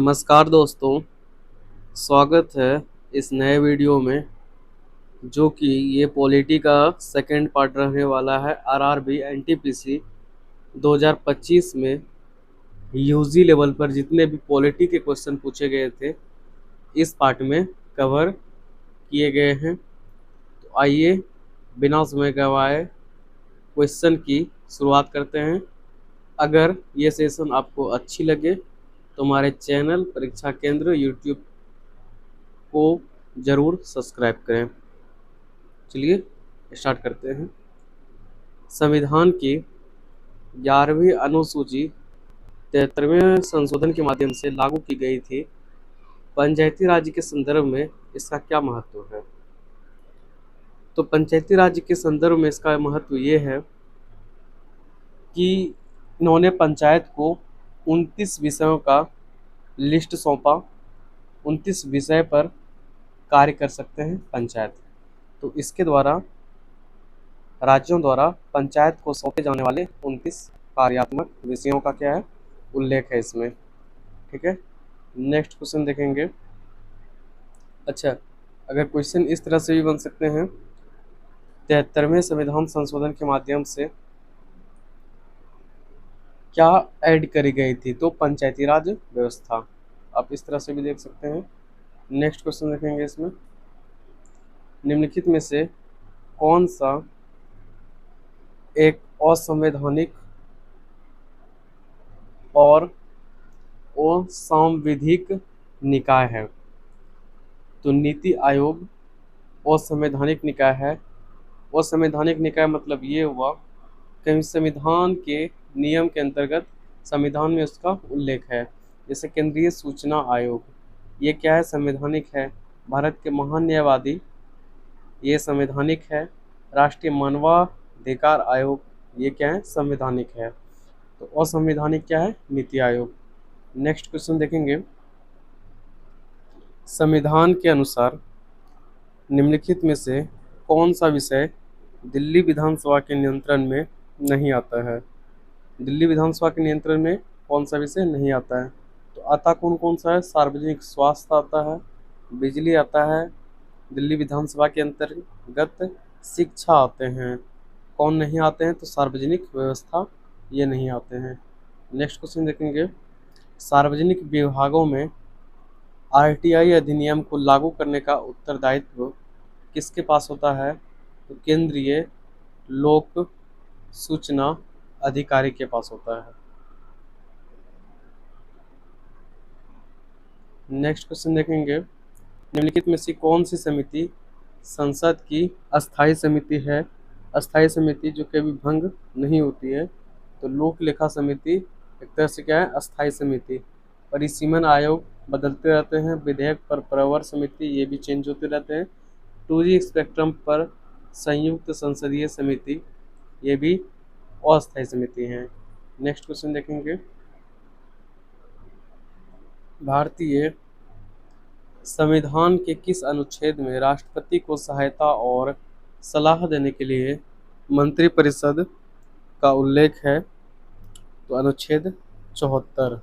नमस्कार दोस्तों, स्वागत है इस नए वीडियो में। जो कि ये पॉलिटी का सेकंड पार्ट रहने वाला है। आरआरबी एनटीपीसी 2025 में यूजी लेवल पर जितने भी पॉलिटी के क्वेश्चन पूछे गए थे इस पार्ट में कवर किए गए हैं। तो आइए बिना समय गवाए क्वेश्चन की शुरुआत करते हैं। अगर ये सेशन आपको अच्छी लगे तो हमारे चैनल परीक्षा केंद्र यूट्यूब को ज़रूर सब्सक्राइब करें। चलिए स्टार्ट करते हैं। संविधान की 11वीं अनुसूची 73वें संशोधन के माध्यम से लागू की गई थी। पंचायती राज के संदर्भ में इसका क्या महत्व है? तो पंचायती राज के संदर्भ में इसका महत्व ये है कि इन्होंने पंचायत को 29 विषयों का लिस्ट सौंपा। 29 विषय पर कार्य कर सकते हैं पंचायत। तो इसके द्वारा राज्यों द्वारा पंचायत को सौंपे जाने वाले 29 कार्यात्मक विषयों का क्या है, उल्लेख है इसमें। ठीक है, नेक्स्ट क्वेश्चन देखेंगे। अच्छा, अगर क्वेश्चन इस तरह से भी बन सकते हैं, 73वें संविधान संशोधन के माध्यम से क्या ऐड करी गई थी? तो पंचायती राज व्यवस्था। आप इस तरह से भी देख सकते हैं। नेक्स्ट क्वेश्चन देखेंगे। इसमें निम्नलिखित में से कौन सा एक असंवैधानिक और असंवैधानिक निकाय है? तो नीति आयोग असंवैधानिक निकाय है। असंवैधानिक निकाय मतलब ये हुआ कि संविधान के नियम के अंतर्गत संविधान में उसका उल्लेख है। जैसे केंद्रीय सूचना आयोग, ये क्या है, संवैधानिक है। भारत के महान न्यायवादी, ये संवैधानिक है। राष्ट्रीय मानवाधिकार आयोग, ये क्या है, संवैधानिक है। तो असंवैधानिक क्या है, नीति आयोग। नेक्स्ट क्वेश्चन देखेंगे। संविधान के अनुसार निम्नलिखित में से कौन सा विषय दिल्ली विधानसभा के नियंत्रण में नहीं आता है? दिल्ली विधानसभा के नियंत्रण में कौन सा विषय नहीं आता है? तो आता कौन कौन सा है? सार्वजनिक स्वास्थ्य आता है, बिजली आता है, दिल्ली विधानसभा के अंतर्गत शिक्षा आते हैं। कौन नहीं आते हैं? तो सार्वजनिक व्यवस्था, ये नहीं आते हैं। नेक्स्ट क्वेश्चन देखेंगे। सार्वजनिक विभागों में आरटीआई अधिनियम को लागू करने का उत्तरदायित्व किसके पास होता है? तो केंद्रीय लोक सूचना अधिकारी के पास होता है। नेक्स्ट क्वेश्चन देखेंगे। निम्नलिखित में से कौन सी समिति संसद की अस्थायी समिति है? अस्थायी समिति जो कभी भंग नहीं होती है। तो लोक लेखा समिति एक तरह से क्या है, अस्थायी समिति। परिसीमन आयोग बदलते रहते हैं। विधेयक पर प्रवर समिति, ये भी चेंज होते रहते हैं। 2G स्पेक्ट्रम पर संयुक्त संसदीय समिति, ये भी अस्थायी समिति हैं। नेक्स्ट क्वेश्चन देखेंगे। भारतीय संविधान के किस अनुच्छेद में राष्ट्रपति को सहायता और सलाह देने के लिए मंत्रिपरिषद का उल्लेख है? तो अनुच्छेद 74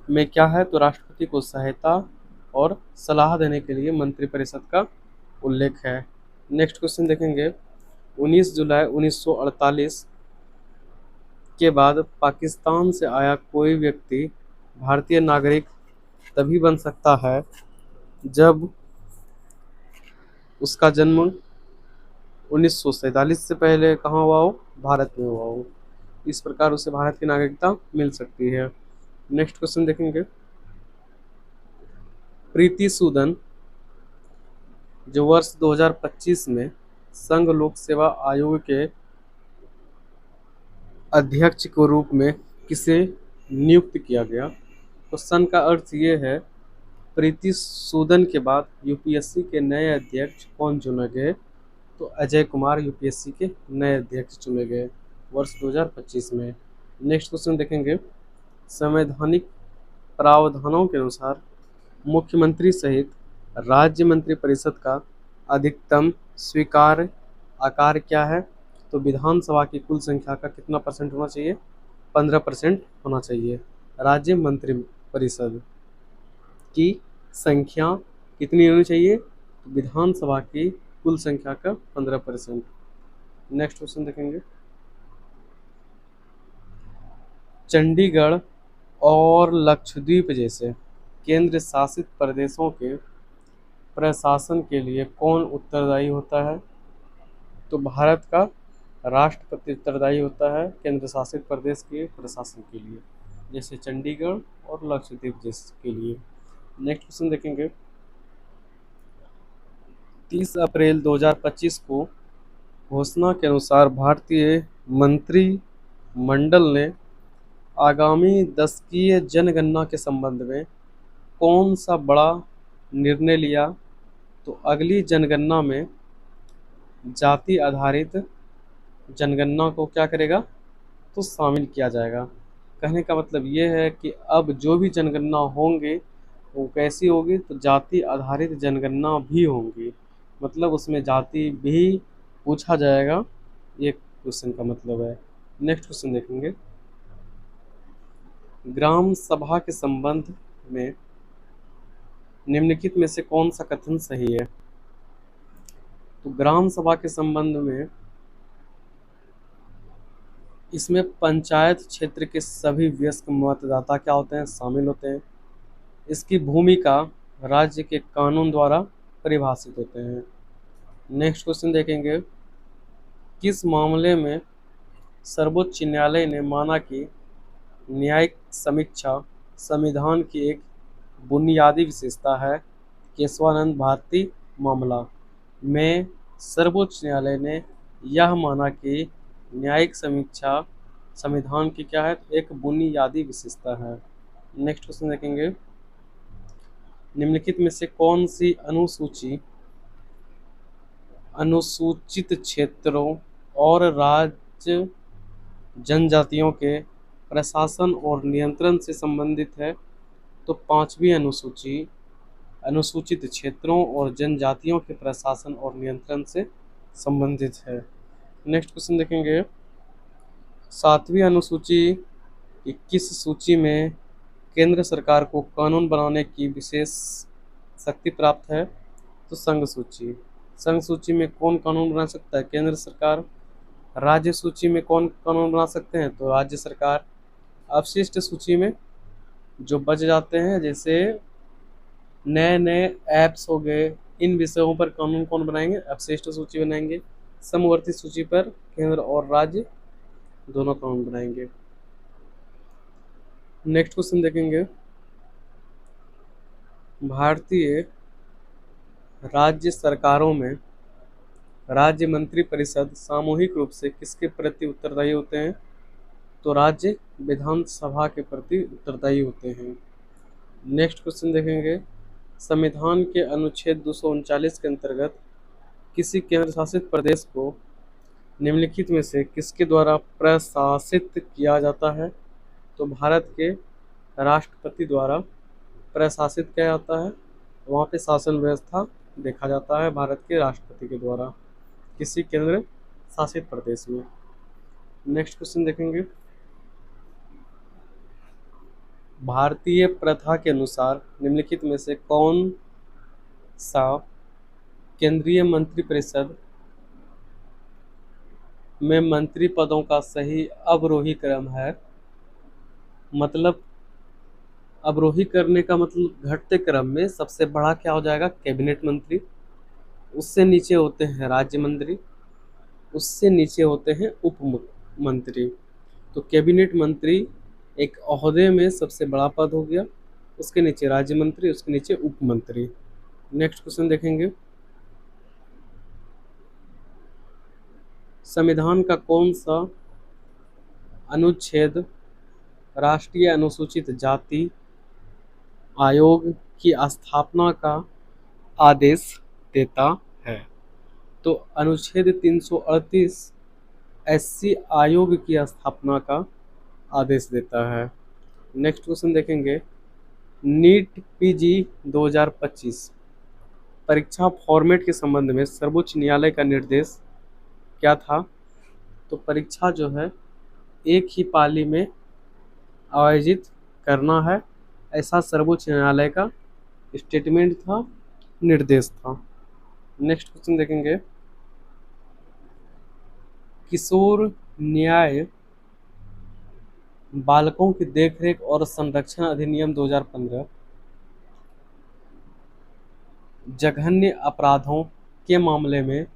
में क्या है? तो राष्ट्रपति को सहायता और सलाह देने के लिए मंत्रिपरिषद का उल्लेख है। नेक्स्ट क्वेश्चन देखेंगे। 19 जुलाई 1948 के बाद पाकिस्तान से आया कोई व्यक्ति भारतीय नागरिक तभी बन सकता है जब उसका जन्म 1947 से पहले कहाँ हुआ हो? भारत में हुआ हो। इस प्रकार उसे भारत की नागरिकता मिल सकती है। नेक्स्ट क्वेश्चन देखेंगे। प्रीति सूदन जो वर्ष 2025 में संघ लोक सेवा आयोग के अध्यक्ष के रूप में किसे नियुक्त किया गया? तो सन का अर्थ ये है, प्रीति सूदन के बाद यूपीएससी के नए अध्यक्ष कौन चुने गए? तो अजय कुमार यूपीएससी के नए अध्यक्ष चुने गए वर्ष 2025 में। नेक्स्ट क्वेश्चन देखेंगे। संवैधानिक प्रावधानों के अनुसार मुख्यमंत्री सहित राज्य मंत्रिपरिषद का अधिकतम स्वीकार्य आकार क्या है? तो विधानसभा की कुल संख्या का कितना परसेंट होना चाहिए? 15% होना चाहिए राज्य मंत्रिपरिषद। की संख्या कितनी होनी चाहिए? तो विधानसभा की कुल संख्या का 15%। नेक्स्ट क्वेश्चन देखेंगे। चंडीगढ़ और लक्षद्वीप जैसे केंद्र शासित प्रदेशों के प्रशासन के लिए कौन उत्तरदायी होता है? तो भारत का राष्ट्रपति उत्तरदायी होता है केंद्र शासित प्रदेश के प्रशासन के लिए, जैसे चंडीगढ़ और लक्षद्वीप जैसे के लिए। नेक्स्ट क्वेश्चन देखेंगे। 30 अप्रैल 2025 को घोषणा के अनुसार भारतीय मंत्रिमंडल ने आगामी दशकीय जनगणना के संबंध में कौन सा बड़ा निर्णय लिया? तो अगली जनगणना में जाति आधारित जनगणना को क्या करेगा? तो शामिल किया जाएगा। कहने का मतलब ये है कि अब जो भी जनगणना होंगे वो कैसी होगी? तो जाति आधारित जनगणना भी होंगी, मतलब उसमें जाति भी पूछा जाएगा, ये क्वेश्चन का मतलब है। नेक्स्ट क्वेश्चन देखेंगे। ग्राम सभा के संबंध में निम्नलिखित में से कौन सा कथन सही है? तो ग्राम सभा के संबंध में इसमें पंचायत क्षेत्र के सभी वयस्क मतदाता क्या होते हैं? शामिल होते हैं। इसकी भूमिका राज्य के कानून द्वारा परिभाषित होते हैं। नेक्स्ट क्वेश्चन देखेंगे। किस मामले में सर्वोच्च न्यायालय ने माना कि न्यायिक समीक्षा संविधान की एक बुनियादी विशेषता है? केशवानंद भारती मामला में सर्वोच्च न्यायालय ने यह माना कि न्यायिक समीक्षा संविधान की क्या है? एक बुनियादी विशेषता है। नेक्स्ट क्वेश्चन देखेंगे। निम्नलिखित में से कौन सी अनुसूची अनुसूचित क्षेत्रों और राज्य जनजातियों के प्रशासन और नियंत्रण से संबंधित है? तो 5वीं अनुसूची अनुसूचित क्षेत्रों और जनजातियों के प्रशासन और नियंत्रण से संबंधित है। नेक्स्ट क्वेश्चन देखेंगे। 7वीं अनुसूची की किस सूची में केंद्र सरकार को कानून बनाने की विशेष शक्ति प्राप्त है? तो संघ सूची। संघ सूची में कौन कानून बना सकता है? केंद्र सरकार। राज्य सूची में कौन कानून बना सकते हैं? तो राज्य सरकार। अवशिष्ट सूची में जो बच जाते हैं, जैसे नए नए ऐप्स हो गए, इन विषयों पर कानून कौन बनाएंगे? अवशिष्ट सूची बनाएंगे। समवर्ती सूची पर केंद्र और राज्य दोनों कानून बनाएंगे। नेक्स्ट क्वेश्चन देखेंगे। भारतीय राज्य सरकारों में राज्य मंत्री परिषद सामूहिक रूप से किसके प्रति उत्तरदायी होते हैं? तो राज्य विधानसभा के प्रति उत्तरदायी होते हैं। नेक्स्ट क्वेश्चन देखेंगे। संविधान के अनुच्छेद 239 के अंतर्गत किसी केंद्र शासित प्रदेश को निम्नलिखित में से किसके द्वारा प्रशासित किया जाता है? तो भारत के राष्ट्रपति द्वारा प्रशासित किया जाता है। वहाँ पे शासन व्यवस्था देखा जाता है भारत के राष्ट्रपति के द्वारा किसी केंद्र शासित प्रदेश में। नेक्स्ट क्वेश्चन देखेंगे। भारतीय प्रथा के अनुसार निम्नलिखित में से कौन सा केंद्रीय मंत्रिपरिषद में मंत्री पदों का सही अवरोही क्रम है? मतलब अवरोही करने का मतलब घटते क्रम में सबसे बड़ा क्या हो जाएगा? कैबिनेट मंत्री। उससे नीचे होते हैं राज्य मंत्री, उससे नीचे होते हैं उप मंत्री। तो कैबिनेट मंत्री एक ओहदे में सबसे बड़ा पद हो गया, उसके नीचे राज्य मंत्री, उसके नीचे उप मंत्री। नेक्स्ट क्वेश्चन देखेंगे। संविधान का कौन सा अनुच्छेद राष्ट्रीय अनुसूचित जाति आयोग की स्थापना का आदेश देता है? तो अनुच्छेद 338 एससी आयोग की स्थापना का आदेश देता है। नेक्स्ट क्वेश्चन देखेंगे। नीट पीजी 2025 परीक्षा फॉर्मेट के संबंध में सर्वोच्च न्यायालय का निर्देश क्या था? तो परीक्षा जो है एक ही पाली में आयोजित करना है, ऐसा सर्वोच्च न्यायालय का स्टेटमेंट था, निर्देश था। नेक्स्ट क्वेश्चन देखेंगे, किशोर न्याय बालकों की देखरेख और संरक्षण अधिनियम 2015 जघन्य अपराधों के मामले में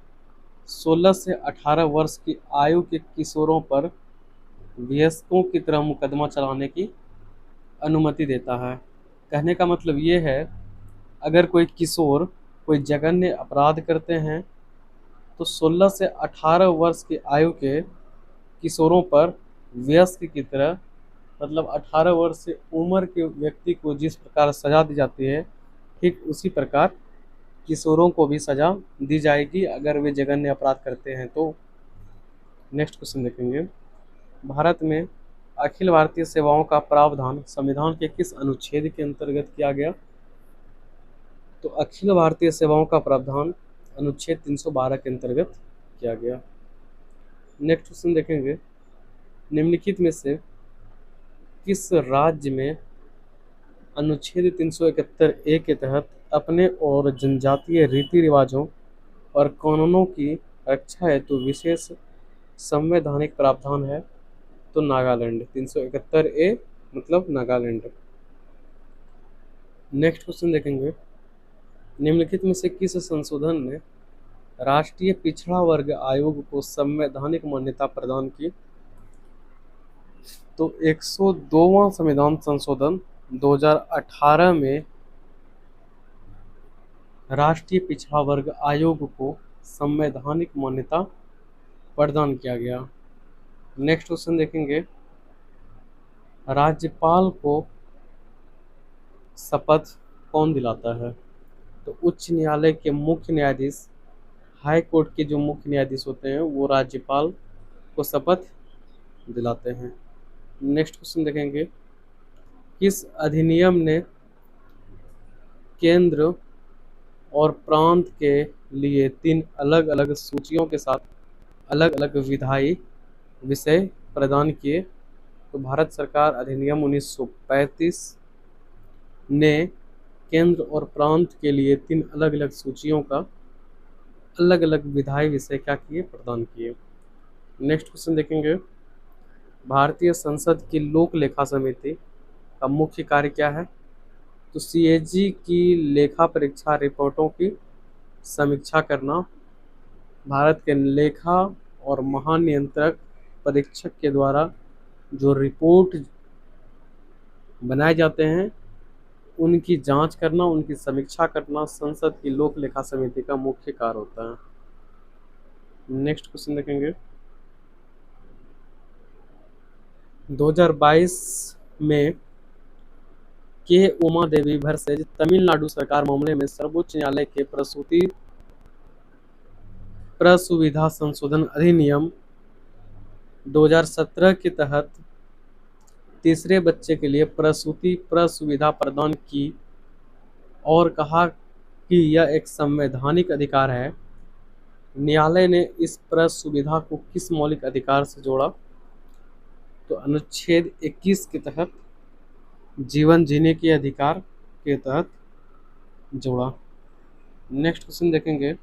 16 से 18 वर्ष की आयु के किशोरों पर वयस्कों की तरह मुकदमा चलाने की अनुमति देता है। कहने का मतलब ये है, अगर कोई किशोर कोई जघन्य अपराध करते हैं तो 16 से 18 वर्ष की आयु के किशोरों पर वयस्क की तरह, मतलब 18 वर्ष से उम्र के व्यक्ति को जिस प्रकार सजा दी जाती है, ठीक उसी प्रकार किशोरों को भी सजा दी जाएगी अगर वे जघन्य अपराध करते हैं तो। नेक्स्ट क्वेश्चन देखेंगे, भारत में अखिल भारतीय सेवाओं का प्रावधान संविधान के किस अनुच्छेद के अंतर्गत किया गया? तो अखिल भारतीय सेवाओं का प्रावधान अनुच्छेद 312 के अंतर्गत किया गया। नेक्स्ट क्वेश्चन देखेंगे, निम्नलिखित में से किस राज्य में अनुच्छेद 371 के तहत अपने और जनजातीय रीति रिवाजों और कानूनों की रक्षा हेतु विशेष संवैधानिक प्रावधान है? तो नागालैंड। 371A मतलब नागालैंड। नेक्स्ट क्वेश्चन देखेंगे, निम्नलिखित में से किस संशोधन ने राष्ट्रीय पिछड़ा वर्ग आयोग को संवैधानिक मान्यता प्रदान की? तो 102वां संविधान संशोधन 2018 में राष्ट्रीय पिछड़ा वर्ग आयोग को संवैधानिक मान्यता प्रदान किया गया। नेक्स्ट क्वेश्चन देखेंगे, राज्यपाल को शपथ कौन दिलाता है? तो उच्च न्यायालय के मुख्य न्यायाधीश, हाई कोर्ट के जो मुख्य न्यायाधीश होते हैं वो राज्यपाल को शपथ दिलाते हैं। नेक्स्ट क्वेश्चन देखेंगे, किस अधिनियम ने केंद्र और प्रांत के लिए 3 अलग अलग सूचियों के साथ अलग अलग विधायी विषय प्रदान किए? तो भारत सरकार अधिनियम 1935 ने केंद्र और प्रांत के लिए 3 अलग अलग सूचियों का अलग अलग विधायी विषय क्या किए? प्रदान किए। नेक्स्ट क्वेश्चन देखेंगे, भारतीय संसद की लोक लेखा समिति का मुख्य कार्य क्या है? तो CAG की लेखा परीक्षा रिपोर्टों की समीक्षा करना, भारत के लेखा और महानियंत्रक परीक्षक के द्वारा जो रिपोर्ट बनाए जाते हैं उनकी जांच करना, उनकी समीक्षा करना संसद की लोक लेखा समिति का मुख्य कार्य होता है। नेक्स्ट क्वेश्चन देखेंगे, 2022 में के उमा देवी भरसेज तमिलनाडु सरकार मामले में सर्वोच्च न्यायालय के प्रसूति प्रसुविधा संशोधन अधिनियम 2017 के तहत तीसरे बच्चे के लिए प्रसूति प्रसुविधा प्रदान की और कहा कि यह एक संवैधानिक अधिकार है। न्यायालय ने इस प्रसुविधा को किस मौलिक अधिकार से जोड़ा? तो अनुच्छेद 21 के तहत जीवन जीने के अधिकार के तहत जोड़ा। नेक्स्ट क्वेश्चन देखेंगे,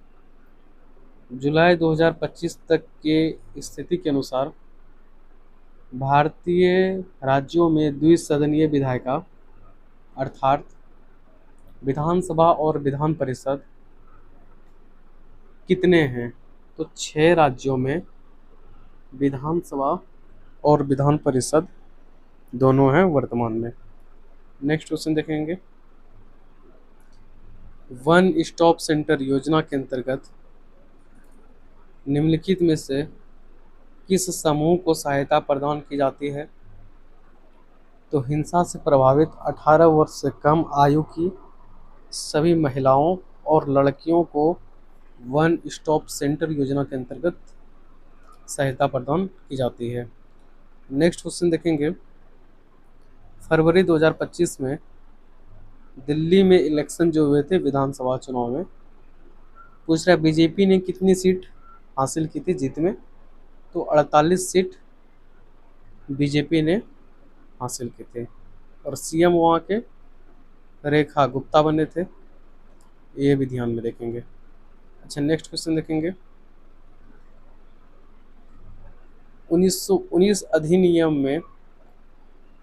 जुलाई 2025 तक के स्थिति के अनुसार भारतीय राज्यों में द्विसदनीय विधायिका अर्थात विधानसभा और विधान परिषद कितने हैं? तो 6 राज्यों में विधानसभा और विधान परिषद दोनों हैं वर्तमान में। नेक्स्ट क्वेश्चन देखेंगे, वन स्टॉप सेंटर योजना के अंतर्गत निम्नलिखित में से किस समूह को सहायता प्रदान की जाती है? तो हिंसा से प्रभावित 18 वर्ष से कम आयु की सभी महिलाओं और लड़कियों को वन स्टॉप सेंटर योजना के अंतर्गत सहायता प्रदान की जाती है। नेक्स्ट क्वेश्चन देखेंगे, फरवरी 2025 में दिल्ली में इलेक्शन जो हुए थे विधानसभा चुनाव में, पूछ रहा है बीजेपी ने कितनी सीट हासिल की थी जीत में? तो 48 सीट बीजेपी ने हासिल की थी और सीएम वहाँ के रेखा गुप्ता बने थे, ये भी ध्यान में रखेंगे। अच्छा, नेक्स्ट क्वेश्चन देखेंगे। 1919 अधिनियम में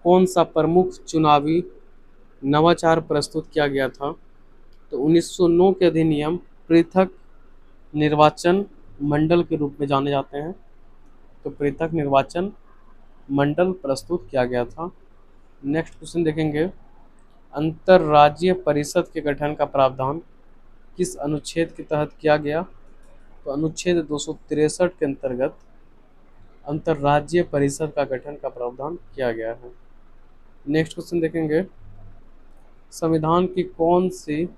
कौन सा प्रमुख चुनावी नवाचार प्रस्तुत किया गया था? तो 1909 के अधिनियम पृथक निर्वाचन मंडल के रूप में जाने जाते हैं। तो पृथक निर्वाचन मंडल प्रस्तुत किया गया था। नेक्स्ट क्वेश्चन देखेंगे। अंतर्राज्यीय परिषद के गठन का प्रावधान किस अनुच्छेद के तहत किया गया? तो अनुच्छेद 263 के अंतर्गत अंतर्राज्यीय परिषद का गठन का प्रावधान किया गया है। नेक्स्ट क्वेश्चन देखेंगे। संविधान की कौन सी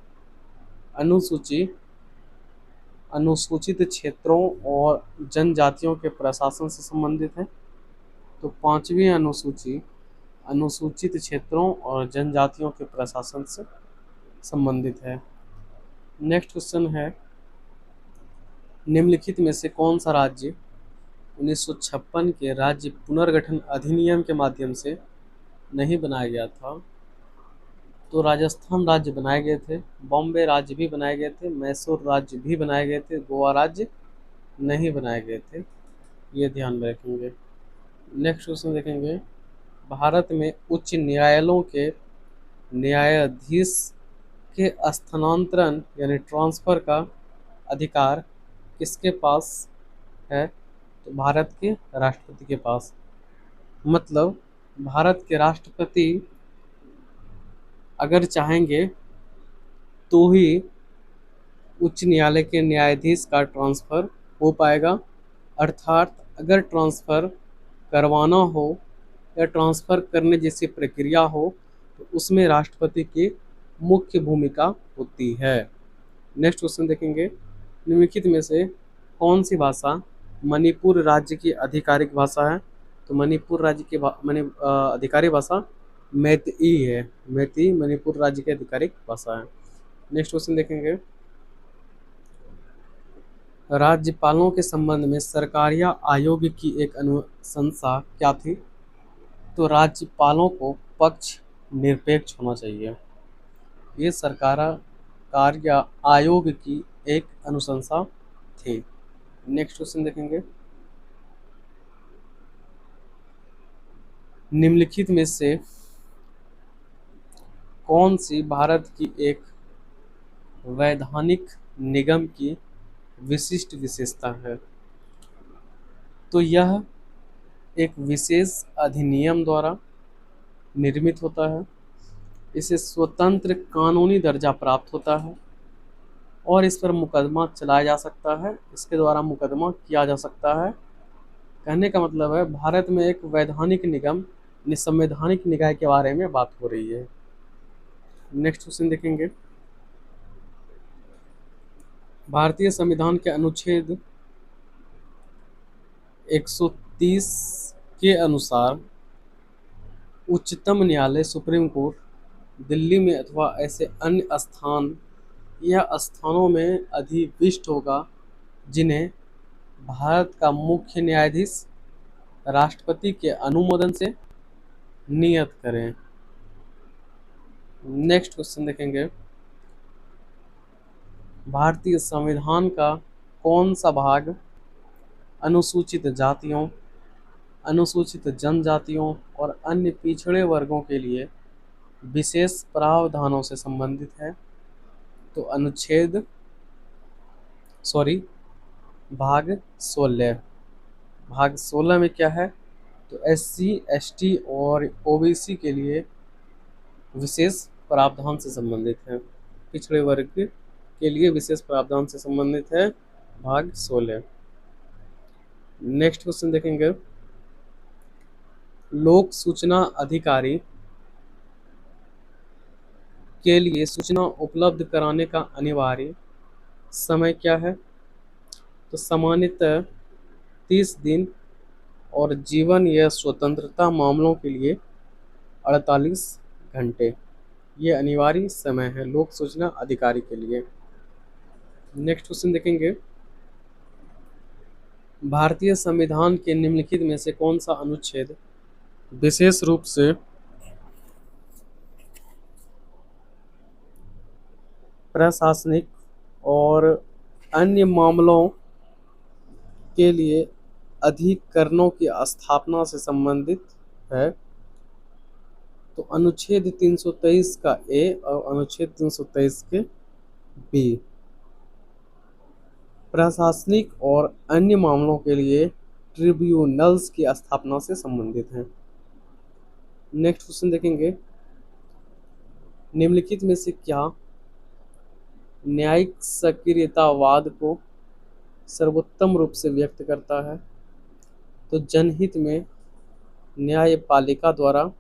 अनुसूची अनुसूचित क्षेत्रों और जनजातियों के प्रशासन से संबंधित है? तो 5वीं अनुसूची अनुसूचित क्षेत्रों और जनजातियों के प्रशासन से संबंधित है। नेक्स्ट क्वेश्चन है। निम्नलिखित में से कौन सा राज्य 1956 के राज्य पुनर्गठन अधिनियम के माध्यम से नहीं बनाया गया था? तो राजस्थान राज्य बनाए गए थे, बॉम्बे राज्य भी बनाए गए थे, मैसूर राज्य भी बनाए गए थे, गोवा राज्य नहीं बनाए गए थे, ये ध्यान में रखेंगे। नेक्स्ट क्वेश्चन देखेंगे। भारत में उच्च न्यायालयों के न्यायाधीश के स्थानांतरण यानी ट्रांसफर का अधिकार किसके पास है? तो भारत के राष्ट्रपति के पास। मतलब भारत के राष्ट्रपति अगर चाहेंगे तो ही उच्च न्यायालय के न्यायाधीश का ट्रांसफ़र हो पाएगा। अर्थात अगर ट्रांसफ़र करवाना हो या ट्रांसफ़र करने जैसी प्रक्रिया हो तो उसमें राष्ट्रपति की मुख्य भूमिका होती है। नेक्स्ट क्वेश्चन देखेंगे। निम्नलिखित में से कौन सी भाषा मणिपुर राज्य की आधिकारिक भाषा है? तो मणिपुर राज्य की आधिकारिक भाषा मैतेई है। मैतेई मणिपुर राज्य की आधिकारिक भाषा है। नेक्स्ट क्वेश्चन देखेंगे। राज्यपालों के संबंध में सरकारिया आयोग की एक अनुशंसा क्या थी? तो राज्यपालों को पक्ष निरपेक्ष होना चाहिए। ये सरकारिया आयोग की एक अनुशंसा थी। नेक्स्ट क्वेश्चन देखेंगे। निम्नलिखित में से कौन सी भारत की एक वैधानिक निगम की विशिष्ट विशेषता है? तो यह एक विशेष अधिनियम द्वारा निर्मित होता है, इसे स्वतंत्र कानूनी दर्जा प्राप्त होता है और इस पर मुकदमा चलाया जा सकता है, इसके द्वारा मुकदमा किया जा सकता है। कहने का मतलब है भारत में एक वैधानिक निगम संवैधानिक निकाय के बारे में बात हो रही है। नेक्स्ट क्वेश्चन देखेंगे। भारतीय संविधान के अनुच्छेद 130 के अनुसार उच्चतम न्यायालय सुप्रीम कोर्ट दिल्ली में अथवा ऐसे अन्य स्थान या स्थानों में अधिविष्ट होगा जिन्हें भारत का मुख्य न्यायाधीश राष्ट्रपति के अनुमोदन से नियत करें। नेक्स्ट क्वेश्चन देखेंगे। भारतीय संविधान का कौन सा भाग अनुसूचित जातियों, अनुसूचित जनजातियों और अन्य पिछड़े वर्गों के लिए विशेष प्रावधानों से संबंधित है? तो भाग 16। भाग 16 में क्या है? तो SC, ST और OBC के लिए विशेष प्रावधान से संबंधित है। पिछड़े वर्ग के लिए विशेष प्रावधान से संबंधित है भाग 16। नेक्स्ट क्वेश्चन देखेंगे। लोक सूचना अधिकारी के लिए सूचना उपलब्ध कराने का अनिवार्य समय क्या है? तो सामान्यतः 30 दिन और जीवन या स्वतंत्रता मामलों के लिए 48 घंटे। ये अनिवार्य समय है लोक सूचना अधिकारी के लिए। नेक्स्ट क्वेश्चन देखेंगे। भारतीय संविधान के निम्नलिखित में से कौन सा अनुच्छेद विशेष रूप से प्रशासनिक और अन्य मामलों के लिए अधिकरणों की स्थापना से संबंधित है। तो अनुच्छेद 323 का ए और अनुच्छेद 323 के बी प्रशासनिक और अन्य मामलों के लिए ट्रिब्यूनल्स की स्थापना से संबंधित हैं। नेक्स्ट क्वेश्चन देखेंगे, निम्नलिखित में से क्या न्यायिक सक्रियतावाद को सर्वोत्तम रूप से व्यक्त करता है? तो जनहित में न्यायपालिका द्वारा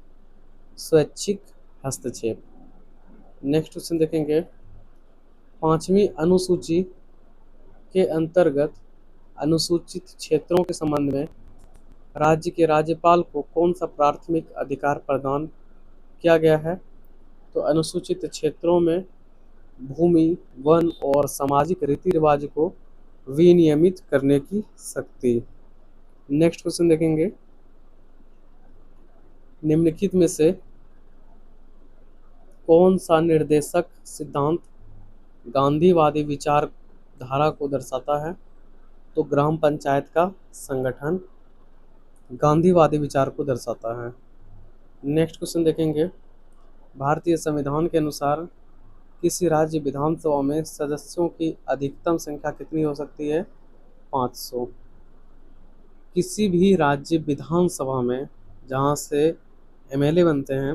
स्वैच्छिक हस्तक्षेप। नेक्स्ट क्वेश्चन देखेंगे, 5वीं अनुसूची के अंतर्गत अनुसूचित क्षेत्रों के संबंध में राज्य के राज्यपाल को कौन सा प्राथमिक अधिकार प्रदान किया गया है? तो अनुसूचित क्षेत्रों में भूमि, वन और सामाजिक रीति रिवाज को विनियमित करने की शक्ति। नेक्स्ट क्वेश्चन देखेंगे, निम्नलिखित में से कौन सा निर्देशक सिद्धांत गांधीवादी विचारधारा को दर्शाता है? तो ग्राम पंचायत का संगठन गांधीवादी विचार को दर्शाता है। नेक्स्ट क्वेश्चन देखेंगे, भारतीय संविधान के अनुसार किसी राज्य विधानसभा में सदस्यों की अधिकतम संख्या कितनी हो सकती है? 500। किसी भी राज्य विधानसभा में जहां से एमएलए बनते हैं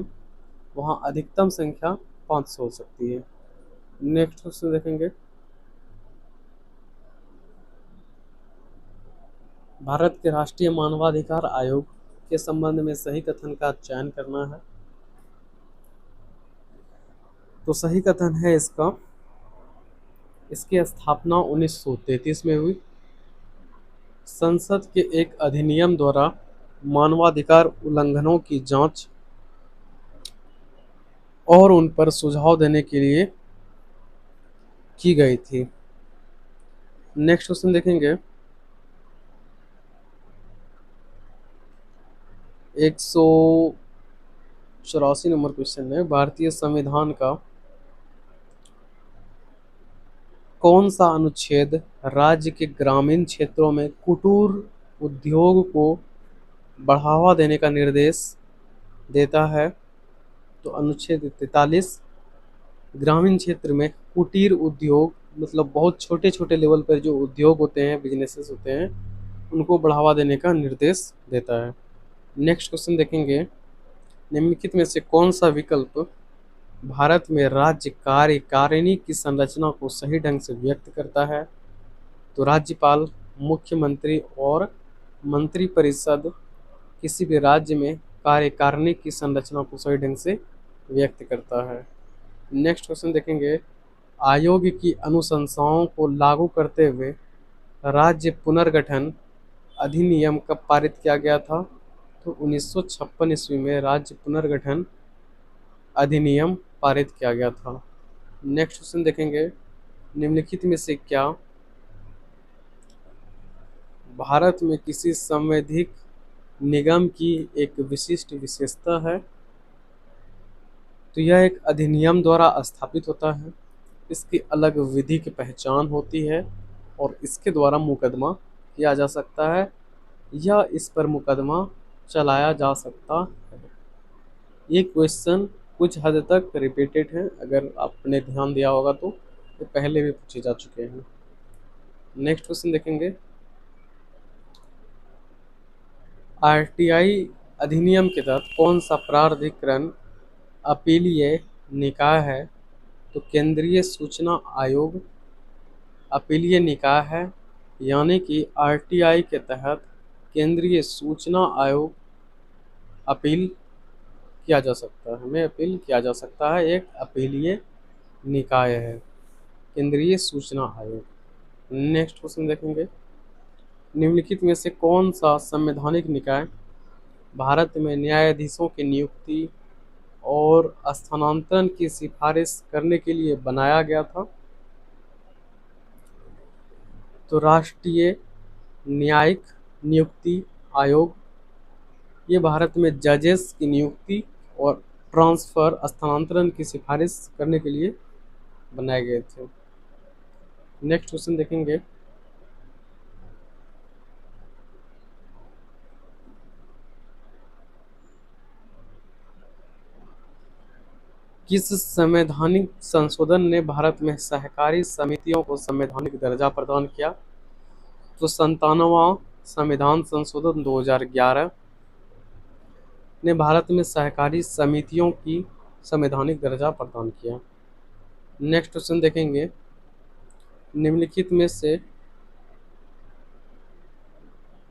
वहां अधिकतम संख्या 500 हो सकती है। नेक्स्ट क्वेश्चन देखेंगे, भारत के राष्ट्रीय मानवाधिकार आयोग के संबंध में सही कथन का चयन करना है। तो सही कथन है इसकी स्थापना 1933 में हुई। संसद के एक अधिनियम द्वारा मानवाधिकार उल्लंघनों की जांच और उन पर सुझाव देने के लिए की गई थी। नेक्स्ट क्वेश्चन देखेंगे, 184 नंबर क्वेश्चन है, भारतीय संविधान का कौन सा अनुच्छेद राज्य के ग्रामीण क्षेत्रों में कुटीर उद्योग को बढ़ावा देने का निर्देश देता है? तो अनुच्छेद 43 ग्रामीण क्षेत्र में कुटीर उद्योग मतलब बहुत छोटे छोटे लेवल पर जो उद्योग होते हैं, बिजनेसेस होते हैं, उनको बढ़ावा देने का निर्देश देता है। नेक्स्ट क्वेश्चन देखेंगे, निम्नलिखित में से कौन सा विकल्प भारत में राज्य कार्यकारिणी की संरचना को सही ढंग से व्यक्त करता है? तो राज्यपाल, मुख्यमंत्री और मंत्रिपरिषद किसी भी राज्य में कार्यकारिणी की संरचना को सही ढंग से व्यक्त करता है। नेक्स्ट क्वेश्चन देखेंगे, आयोग की अनुशंसाओं को लागू करते हुए राज्य पुनर्गठन अधिनियम कब पारित किया गया था? तो 1956 ईस्वी में राज्य पुनर्गठन अधिनियम पारित किया गया था। नेक्स्ट क्वेश्चन देखेंगे, निम्नलिखित में से क्या भारत में किसी संवैधानिक निगम की एक विशिष्ट विशेषता है? तो यह एक अधिनियम द्वारा स्थापित होता है, इसकी अलग विधि की पहचान होती है और इसके द्वारा मुकदमा किया जा सकता है या इस पर मुकदमा चलाया जा सकता है। ये क्वेश्चन कुछ हद तक रिपीटेड है, अगर आपने ध्यान दिया होगा तो ये पहले भी पूछे जा चुके हैं। नेक्स्ट क्वेश्चन देखेंगे, आरटीआई अधिनियम के तहत कौन सा प्राधिकरण अपीलीय निकाय है? तो केंद्रीय सूचना आयोग अपीलीय निकाय है, यानी कि आरटीआई के तहत केंद्रीय सूचना आयोग अपील किया जा सकता है, हमें अपील किया जा सकता है, एक अपीलीय निकाय है केंद्रीय सूचना आयोग। नेक्स्ट क्वेश्चन देखेंगे, निम्नलिखित में से कौन सा संवैधानिक निकाय भारत में न्यायाधीशों की नियुक्ति और स्थानांतरण की सिफारिश करने के लिए बनाया गया था? तो राष्ट्रीय न्यायिक नियुक्ति आयोग। ये भारत में जजेस की नियुक्ति और ट्रांसफ़र स्थानांतरण की सिफारिश करने के लिए बनाए गए थे। नेक्स्ट क्वेश्चन देखेंगे, किस संवैधानिक संशोधन ने भारत में सहकारी समितियों को संवैधानिक दर्जा प्रदान किया? तो 57वां संविधान संशोधन 2011 ने भारत में सहकारी समितियों की संवैधानिक दर्जा प्रदान किया। नेक्स्ट क्वेश्चन देखेंगे, निम्नलिखित में से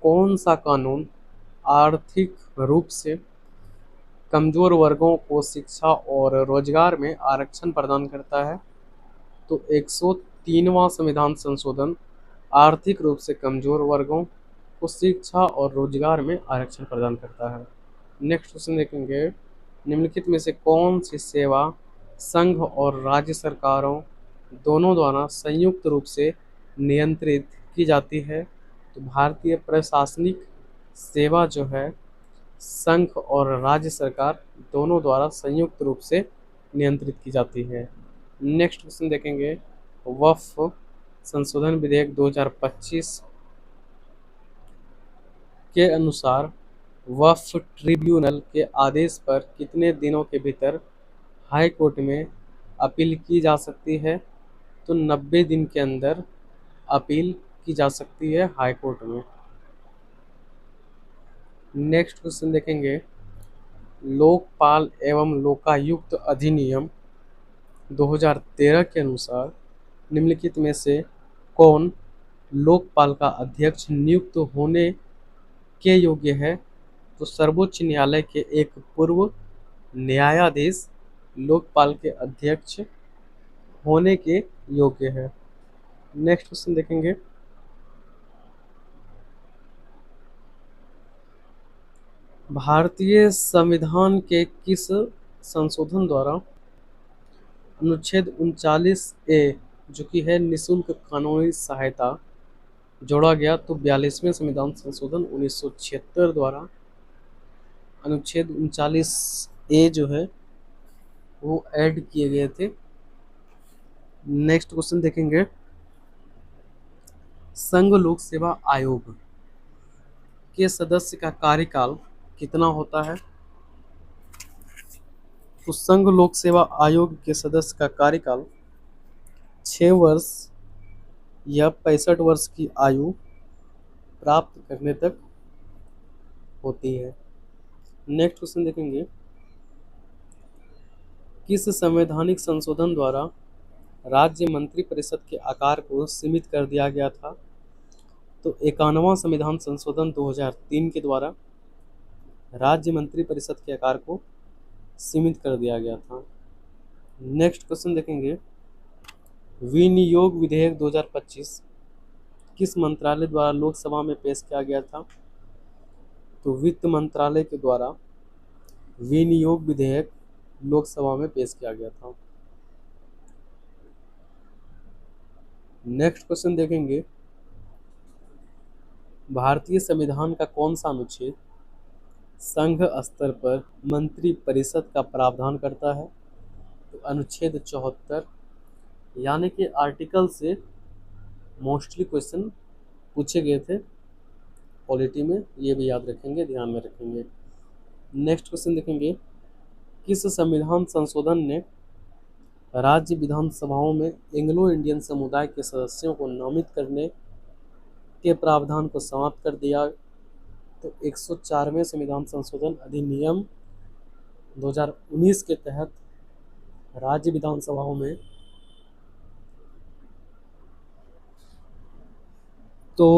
कौन सा कानून आर्थिक रूप से कमजोर वर्गों को शिक्षा और रोजगार में आरक्षण प्रदान करता है? तो 103वां संविधान संशोधन आर्थिक रूप से कमजोर वर्गों को शिक्षा और रोजगार में आरक्षण प्रदान करता है। नेक्स्ट क्वेश्चन देखेंगे, निम्नलिखित में से कौन सी सेवा संघ और राज्य सरकारों दोनों द्वारा संयुक्त रूप से नियंत्रित की जाती है? तो भारतीय प्रशासनिक सेवा जो है संघ और राज्य सरकार दोनों द्वारा संयुक्त रूप से नियंत्रित की जाती है। नेक्स्ट क्वेश्चन देखेंगे, वक्फ संशोधन विधेयक 2025 के अनुसार वक्फ ट्रिब्यूनल के आदेश पर कितने दिनों के भीतर हाई कोर्ट में अपील की जा सकती है? तो 90 दिन के अंदर अपील की जा सकती है हाई कोर्ट में। नेक्स्ट क्वेश्चन देखेंगे, लोकपाल एवं लोकायुक्त अधिनियम 2013 के अनुसार निम्नलिखित में से कौन लोकपाल का अध्यक्ष नियुक्त होने के योग्य है? तो सर्वोच्च न्यायालय के एक पूर्व न्यायाधीश लोकपाल के अध्यक्ष होने के योग्य है। नेक्स्ट क्वेश्चन देखेंगे, भारतीय संविधान के किस संशोधन द्वारा अनुच्छेद 39A जो कि है निशुल्क कानूनी सहायता जोड़ा गया? तो 42वें संविधान संशोधन 1976 द्वारा अनुच्छेद 39A जो है वो ऐड किए गए थे। नेक्स्ट क्वेश्चन देखेंगे, संघ लोक सेवा आयोग के सदस्य का कार्यकाल कितना होता है? तो संघ लोक सेवा आयोग के सदस्य का कार्यकाल 6 वर्ष या 65 वर्ष की आयु प्राप्त करने तक होती है। नेक्स्ट क्वेश्चन देखेंगे, किस संवैधानिक संशोधन द्वारा राज्य मंत्री परिषद के आकार को सीमित कर दिया गया था? तो 51वां संविधान संशोधन 2003 के द्वारा राज्य मंत्री परिषद के आकार को सीमित कर दिया गया था। नेक्स्ट क्वेश्चन देखेंगे, विनियोग विधेयक 2025 किस मंत्रालय द्वारा लोकसभा में पेश किया गया था? तो वित्त मंत्रालय के द्वारा विनियोग विधेयक लोकसभा में पेश किया गया था। नेक्स्ट क्वेश्चन देखेंगे, भारतीय संविधान का कौन सा अनुच्छेद संघ स्तर पर मंत्री परिषद का प्रावधान करता है? तो अनुच्छेद 74, यानी कि आर्टिकल से मोस्टली क्वेश्चन पूछे गए थे पॉलिटी में, ये भी याद रखेंगे, ध्यान में रखेंगे। नेक्स्ट क्वेश्चन देखेंगे, किस संविधान संशोधन ने राज्य विधानसभाओं में एंग्लो इंडियन समुदाय के सदस्यों को नामित करने के प्रावधान को समाप्त कर दिया? तो 104वें संविधान संशोधन अधिनियम 2019 के तहत राज्य विधानसभाओं में तो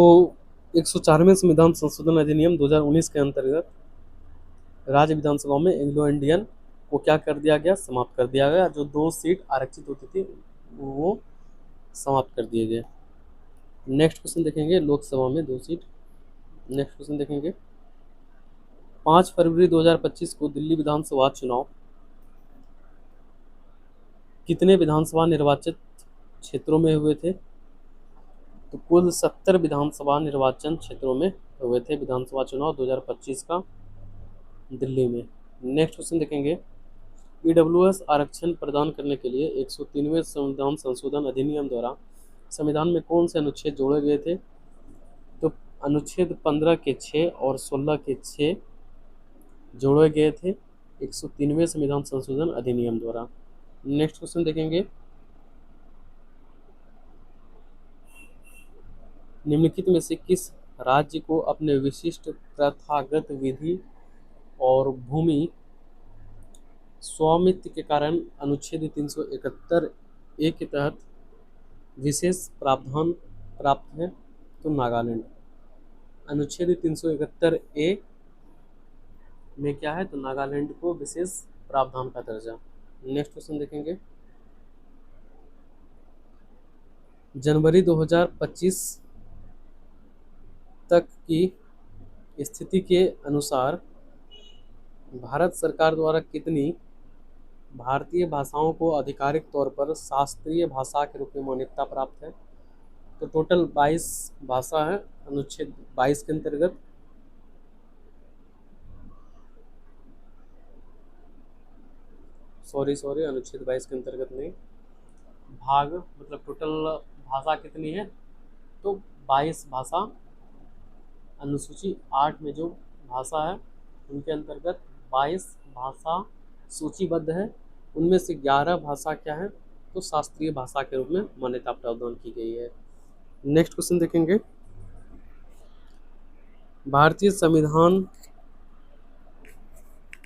104वें संविधान संशोधन अधिनियम 2019 के अंतर्गत राज्य विधानसभाओं में एंग्लो इंडियन को क्या कर दिया गया? समाप्त कर दिया गया। जो 2 सीट आरक्षित होती थी वो समाप्त कर दिए गए। नेक्स्ट क्वेश्चन देखेंगे, लोकसभा में 2 सीट। नेक्स्ट क्वेश्चन देखेंगे, 5 फरवरी 2025 को दिल्ली विधानसभा चुनाव कितने विधानसभा निर्वाचित क्षेत्रों में हुए थे? तो कुल 70 विधानसभा निर्वाचन क्षेत्रों में हुए थे विधानसभा चुनाव 2025 का दिल्ली में। नेक्स्ट क्वेश्चन देखेंगे, ईडब्ल्यूएस आरक्षण प्रदान करने के लिए 103वें संविधान संशोधन अधिनियम द्वारा संविधान में कौन से अनुच्छेद जोड़े गए थे? तो अनुच्छेद 15 के 6 और 16 के 6 जोड़े गए थे 103वें संविधान संशोधन अधिनियम द्वारा। नेक्स्ट क्वेश्चन देखेंगे, निम्नलिखित में से किस राज्य को अपने विशिष्ट प्रथागत विधि और भूमि स्वामित्व के कारण अनुच्छेद 371 ए के तहत विशेष प्रावधान प्राप्त है? तो नागालैंड। अनुच्छेद 371 ए में क्या है? तो नागालैंड को विशेष प्रावधान का दर्जा। नेक्स्ट क्वेश्चन देखेंगे, जनवरी 2025 तक की स्थिति के अनुसार भारत सरकार द्वारा कितनी भारतीय भाषाओं को आधिकारिक तौर पर शास्त्रीय भाषा के रूप में मान्यता प्राप्त है? तो टोटल 22 भाषा है अनुच्छेद 22 के अंतर्गत। सॉरी अनुच्छेद 22 के अंतर्गत नहीं, भाग मतलब टोटल भाषा कितनी है? तो 22 भाषा अनुसूची 8 में जो भाषा है उनके अंतर्गत 22 भाषा सूचीबद्ध है। उनमें से 11 भाषा क्या है? तो शास्त्रीय भाषा के रूप में मान्यता प्रदान की गई है। नेक्स्ट क्वेश्चन देखेंगे, भारतीय संविधान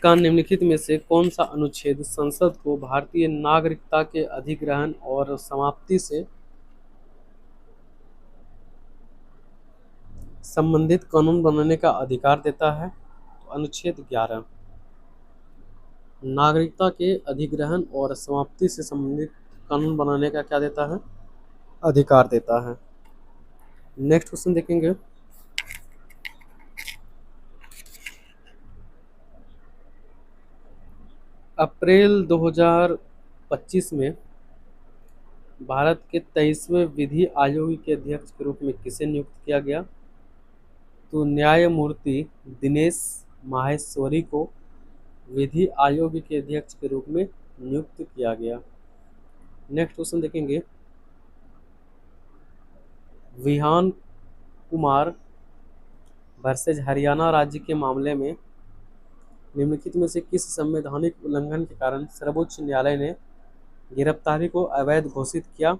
का निम्नलिखित में से कौन सा अनुच्छेद संसद को भारतीय नागरिकता के अधिग्रहण और समाप्ति से संबंधित कानून बनाने का अधिकार देता है? तो अनुच्छेद 11 नागरिकता के अधिग्रहण और समाप्ति से संबंधित कानून बनाने का क्या देता है? अधिकार देता है। नेक्स्ट क्वेश्चन देखेंगे, अप्रैल 2025 में भारत के 23वें विधि आयोग के अध्यक्ष के रूप में किसे नियुक्त किया गया? तो न्यायमूर्ति दिनेश माहेश्वरी को विधि आयोग के अध्यक्ष के रूप में नियुक्त किया गया। नेक्स्ट क्वेश्चन देखेंगे, विहान कुमार वर्सेज हरियाणा राज्य के मामले में निम्नलिखित में से किस संवैधानिक उल्लंघन के कारण सर्वोच्च न्यायालय ने गिरफ्तारी को अवैध घोषित किया?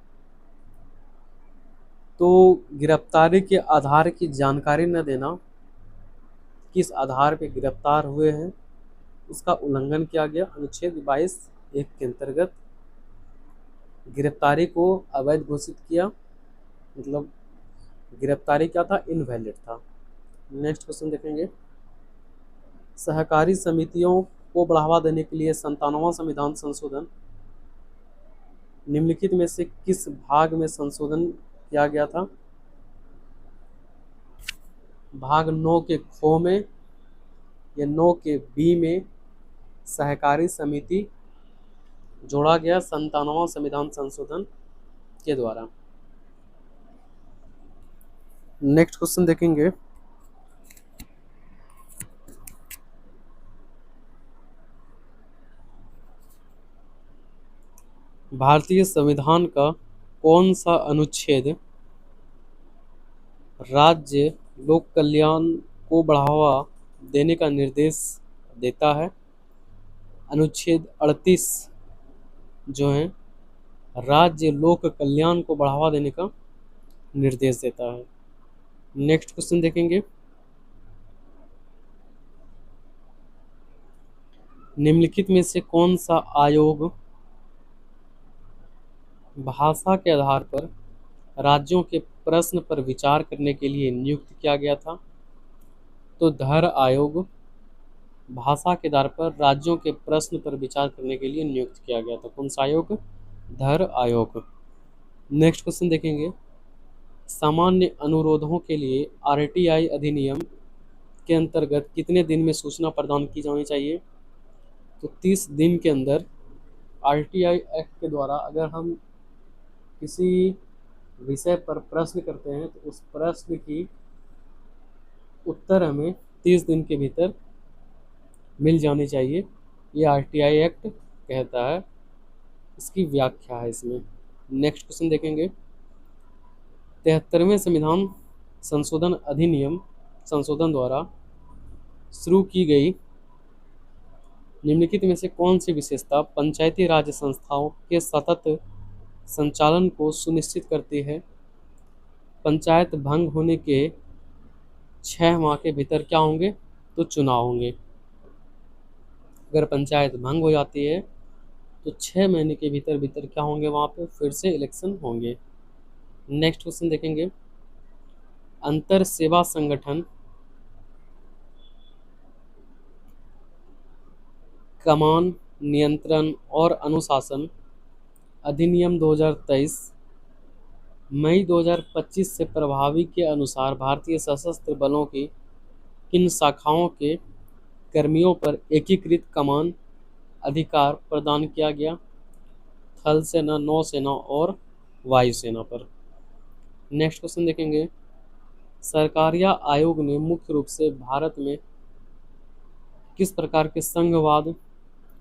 तो गिरफ्तारी के आधार की जानकारी न देना, किस आधार पर गिरफ्तार हुए हैं, उसका उल्लंघन किया गया। अनुच्छेद 22 एक के अंतर्गत गिरफ्तारी को अवैध घोषित किया, मतलब गिरफ्तारी क्या था? इनवैलिड था। नेक्स्ट क्वेश्चन देखेंगे, सहकारी समितियों को बढ़ावा देने के लिए 97वां संविधान संशोधन निम्नलिखित में से किस भाग में संशोधन किया गया था? भाग 9 के ख में या 9 के बी में सहकारी समिति जोड़ा गया 97वां संविधान संशोधन के द्वारा। नेक्स्ट क्वेश्चन देखेंगे, भारतीय संविधान का कौन सा अनुच्छेद राज्य लोक कल्याण को बढ़ावा देने का निर्देश देता है? अनुच्छेद 38 जो है राज्य लोक कल्याण को बढ़ावा देने का निर्देश देता है। नेक्स्ट क्वेश्चन देखेंगे, निम्नलिखित में से कौन सा आयोग भाषा के आधार पर राज्यों के प्रश्न पर विचार करने के लिए नियुक्त किया गया था? तो धर आयोग भाषा के आधार पर राज्यों के प्रश्न पर विचार करने के लिए नियुक्त किया गया था। कौन सा आयोग? धर आयोग। नेक्स्ट क्वेश्चन देखेंगे, सामान्य अनुरोधों के लिए आरटीआई अधिनियम के अंतर्गत कितने दिन में सूचना प्रदान की जानी चाहिए? तो 30 दिन के अंदर आरटीआई एक्ट के द्वारा अगर हम किसी विषय पर प्रश्न करते हैं तो उस प्रश्न की उत्तर हमें 30 दिन के भीतर मिल जानी चाहिए। ये आरटीआई एक्ट कहता है, इसकी व्याख्या है इसमें। नेक्स्ट क्वेश्चन देखेंगे, 73वें संविधान संशोधन अधिनियम संशोधन द्वारा शुरू की गई निम्नलिखित में से कौन सी विशेषता पंचायती राज संस्थाओं के सतत संचालन को सुनिश्चित करती है? पंचायत भंग होने के 6 माह के भीतर क्या होंगे? तो चुनाव होंगे। अगर पंचायत भंग हो जाती है तो 6 महीने के भीतर भीतर क्या होंगे? वहाँ पे फिर से इलेक्शन होंगे। नेक्स्ट क्वेश्चन देखेंगे, अंतर सेवा संगठन कमान नियंत्रण और अनुशासन अधिनियम 2023 मई 2025 से प्रभावी के अनुसार भारतीय सशस्त्र बलों की किन शाखाओं के कर्मियों पर एकीकृत कमान अधिकार प्रदान किया गया? थल सेना, नौसेना और वायुसेना पर। नेक्स्ट क्वेश्चन देखेंगे, सरकारिया आयोग ने मुख्य रूप से भारत में किस प्रकार के संघवाद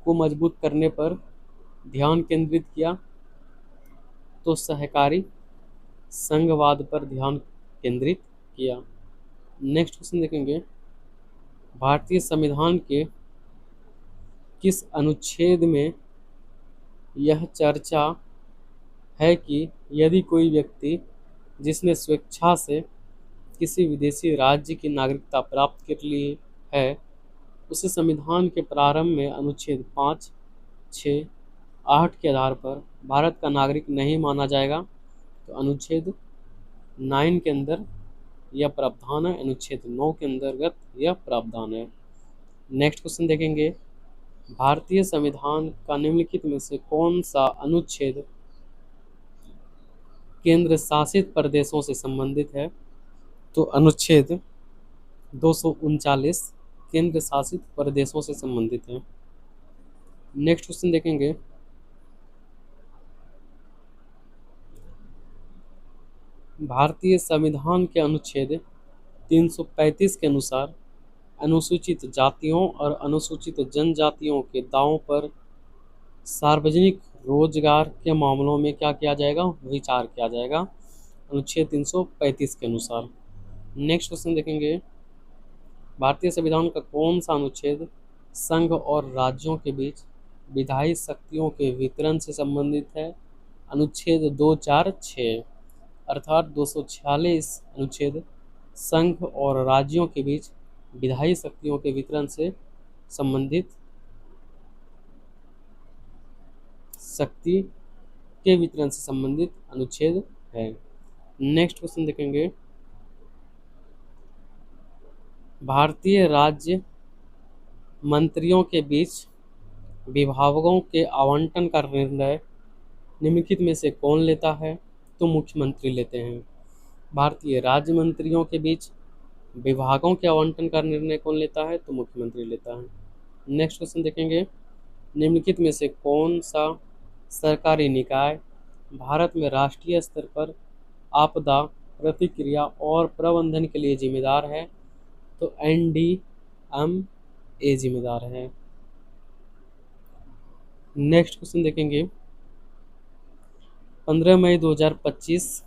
को मजबूत करने पर ध्यान केंद्रित किया? तो सहकारी संघवाद पर ध्यान केंद्रित किया। नेक्स्ट क्वेश्चन देखेंगे, भारतीय संविधान के किस अनुच्छेद में यह चर्चा है कि यदि कोई व्यक्ति जिसने स्वेच्छा से किसी विदेशी राज्य की नागरिकता प्राप्त कर ली है, उसे संविधान के प्रारंभ में अनुच्छेद 5, 6, 8 के आधार पर भारत का नागरिक नहीं माना जाएगा? तो अनुच्छेद 9 के अंदर यह प्रावधान है, अनुच्छेद 9 के अंतर्गत यह प्रावधान है। नेक्स्ट क्वेश्चन देखेंगे, भारतीय संविधान का निम्नलिखित में से कौन सा अनुच्छेद केंद्र शासित प्रदेशों से संबंधित है? तो अनुच्छेद 239 केंद्र शासित प्रदेशों से संबंधित है। नेक्स्ट क्वेश्चन देखेंगे, भारतीय संविधान के अनुच्छेद 335 के अनुसार अनुसूचित जातियों और अनुसूचित जनजातियों के दावों पर सार्वजनिक रोजगार के मामलों में क्या किया जाएगा? विचार किया जाएगा, अनुच्छेद 335 के अनुसार। नेक्स्ट क्वेश्चन देखेंगे, भारतीय संविधान का कौन सा अनुच्छेद संघ और राज्यों के बीच विधायी शक्तियों के वितरण से संबंधित है? अनुच्छेद 246 अर्थात 246 अनुच्छेद संघ और राज्यों के बीच विधायी शक्तियों के वितरण से संबंधित शक्ति के वितरण से संबंधित अनुच्छेद है। नेक्स्ट क्वेश्चन देखेंगे, भारतीय राज्य मंत्रियों के बीच विभागों के आवंटन का निर्णय निम्नलिखित में से कौन लेता है? तो मुख्यमंत्री लेते हैं। भारतीय राज्य मंत्रियों के बीच विभागों के आवंटन का निर्णय कौन लेता है? तो मुख्यमंत्री लेता है। नेक्स्ट क्वेश्चन देखेंगे, निम्नलिखित में से कौन सा सरकारी निकाय भारत में राष्ट्रीय स्तर पर आपदा प्रतिक्रिया और प्रबंधन के लिए जिम्मेदार है? तो NDMA जिम्मेदार है। नेक्स्ट क्वेश्चन देखेंगे, 15 मई 2025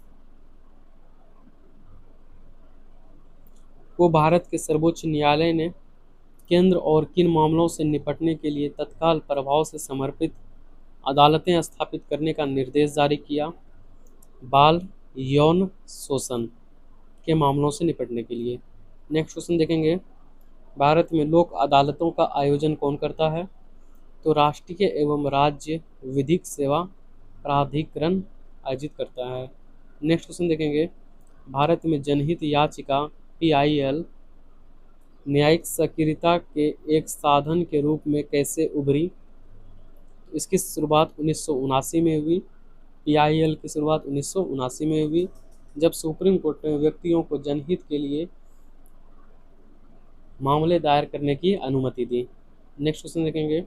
को भारत के सर्वोच्च न्यायालय ने केंद्र और किन मामलों से निपटने के लिए तत्काल प्रभाव से समर्पित अदालतें स्थापित करने का निर्देश जारी किया? बाल यौन शोषण के मामलों से निपटने के लिए। नेक्स्ट क्वेश्चन देखेंगे, भारत में लोक अदालतों का आयोजन कौन करता है? तो राष्ट्रीय एवं राज्य विधिक सेवा प्राधिकरण आयोजित करता है। नेक्स्ट क्वेश्चन देखेंगे, भारत में जनहित याचिका PIL न्यायिक सक्रियता के एक साधन के रूप में कैसे उभरी? इसकी शुरुआत 1979 में हुई। PIL की शुरुआत 1979 में हुई, जब सुप्रीम कोर्ट ने व्यक्तियों को जनहित के लिए मामले दायर करने की अनुमति दी। नेक्स्ट क्वेश्चन देखेंगे,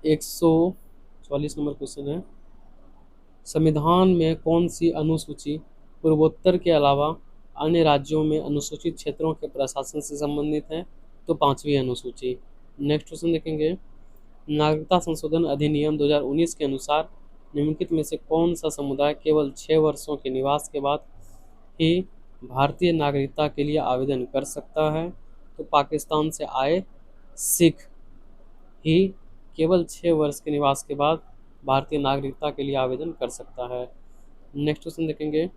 144 नंबर क्वेश्चन है, संविधान में कौन सी अनुसूची पूर्वोत्तर के अलावा अन्य राज्यों में अनुसूचित क्षेत्रों के प्रशासन से संबंधित है? तो 5वीं अनुसूची। नेक्स्ट क्वेश्चन देखेंगे, नागरिकता संशोधन अधिनियम 2019 के अनुसार निम्नलिखित में से कौन सा समुदाय केवल 6 वर्षों के निवास के बाद ही भारतीय नागरिकता के लिए आवेदन कर सकता है? तो पाकिस्तान से आए सिख ही केवल 6 वर्ष के निवास के बाद भारतीय नागरिकता के लिए आवेदन कर सकता है। नेक्स्ट क्वेश्चन देखेंगे,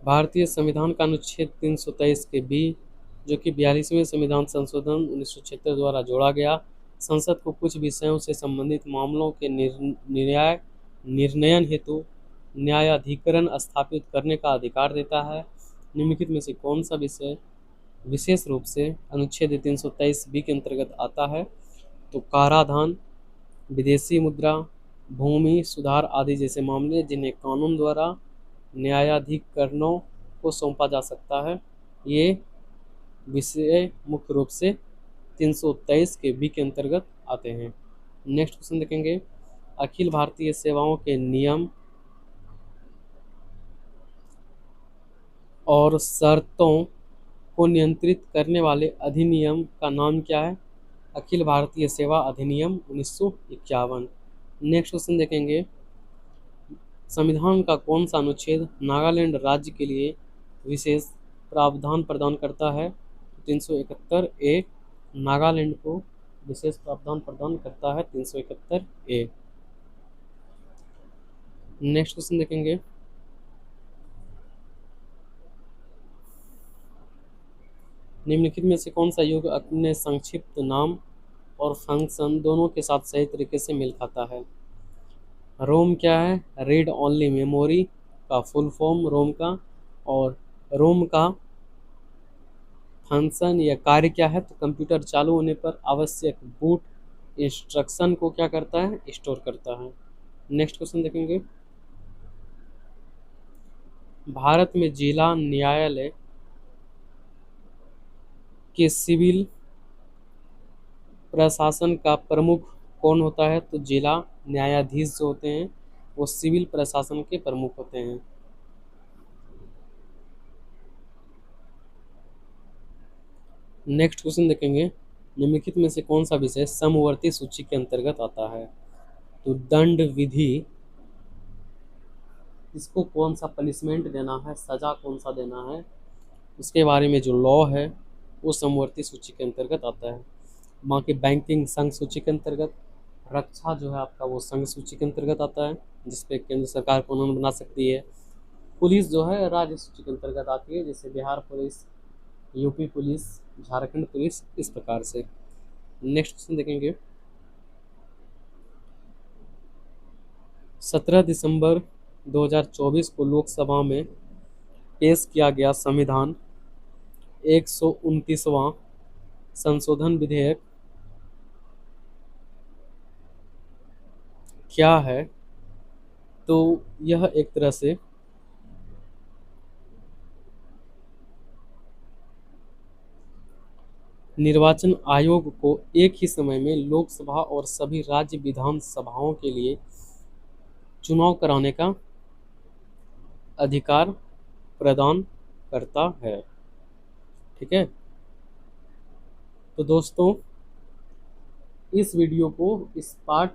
भारतीय संविधान का अनुच्छेद 323 के बी, जो कि 42वें संविधान संशोधन 1976 द्वारा जोड़ा गया, संसद को कुछ विषयों से संबंधित मामलों के निर्णयन हेतु न्यायाधिकरण स्थापित करने का अधिकार देता है। निम्नलिखित में से कौन सा विषय विशेष रूप से अनुच्छेद 323 बी के अंतर्गत आता है? तो कराधान, विदेशी मुद्रा, भूमि सुधार आदि जैसे मामले जिन्हें कानून द्वारा न्यायाधिकरणों को सौंपा जा सकता है, ये विषय मुख्य रूप से 323 के बी के अंतर्गत आते हैं। नेक्स्ट क्वेश्चन देखेंगे, अखिल भारतीय सेवाओं के नियम और शर्तों को नियंत्रित करने वाले अधिनियम का नाम क्या है? अखिल भारतीय सेवा अधिनियम 1951। नेक्स्ट क्वेश्चन देखेंगे, संविधान का कौन सा अनुच्छेद नागालैंड राज्य के लिए विशेष प्रावधान प्रदान करता है? 371 ए नागालैंड को विशेष प्रावधान प्रदान करता है, 371 ए। नेक्स्ट क्वेश्चन देखेंगे, निम्नलिखित में से कौन सा युग अपने संक्षिप्त नाम और फंक्शन दोनों के साथ सही तरीके से मेल खाता है? रोम क्या है? रीड ओनली मेमोरी का फुल फॉर्म रोम का, और रोम का फंक्शन या कार्य क्या है? तो कंप्यूटर चालू होने पर आवश्यक बूट इंस्ट्रक्शन को क्या करता है? स्टोर करता है। नेक्स्ट क्वेश्चन देखेंगे, भारत में जिला न्यायालय के सिविल प्रशासन का प्रमुख कौन होता है? तो जिला न्यायाधीश जो होते हैं वो सिविल प्रशासन के प्रमुख होते हैं। नेक्स्ट क्वेश्चन देखेंगे, निम्नलिखित में से कौन सा विषय समवर्ती सूची के अंतर्गत आता है? तो दंड विधि, इसको कौन सा पनिशमेंट देना है, सजा कौन सा देना है, उसके बारे में जो लॉ है वो समवर्ती सूची के अंतर्गत आता है। बाकी बैंकिंग संघ सूची के अंतर्गत, रक्षा जो है आपका वो संघ सूची के अंतर्गत आता है जिसपे केंद्र सरकार कानून बना सकती है। पुलिस जो है राज्य सूची के अंतर्गत आती है, जैसे Bihar police, UP police, Jharkhand police, इस प्रकार से। नेक्स्ट क्वेश्चन देखेंगे, 17 दिसंबर 2024 को लोकसभा में पेश किया गया संविधान 129वां संशोधन विधेयक क्या है? तो यह एक तरह से निर्वाचन आयोग को एक ही समय में लोकसभा और सभी राज्य विधानसभाओं के लिए चुनाव कराने का अधिकार प्रदान करता है। ठीक है, तो दोस्तों इस वीडियो को इस पार्ट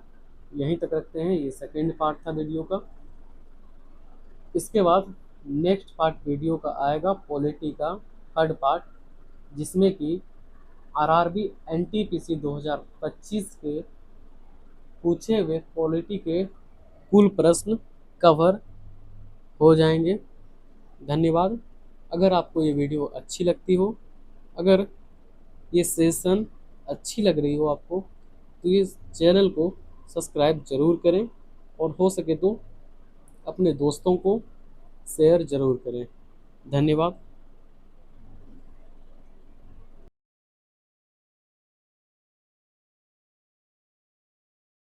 यहीं तक रखते हैं। ये सेकेंड पार्ट था वीडियो का। इसके बाद नेक्स्ट पार्ट वीडियो का आएगा पॉलिटी का थर्ड पार्ट, जिसमें कि आरआरबी एनटीपीसी 2025 के पूछे हुए पॉलिटी के कुल प्रश्न कवर हो जाएंगे। धन्यवाद। अगर आपको ये वीडियो अच्छी लगती हो, अगर ये सेशन अच्छी लग रही हो आपको, तो इस चैनल को सब्सक्राइब ज़रूर करें और हो सके तो अपने दोस्तों को शेयर ज़रूर करें। धन्यवाद।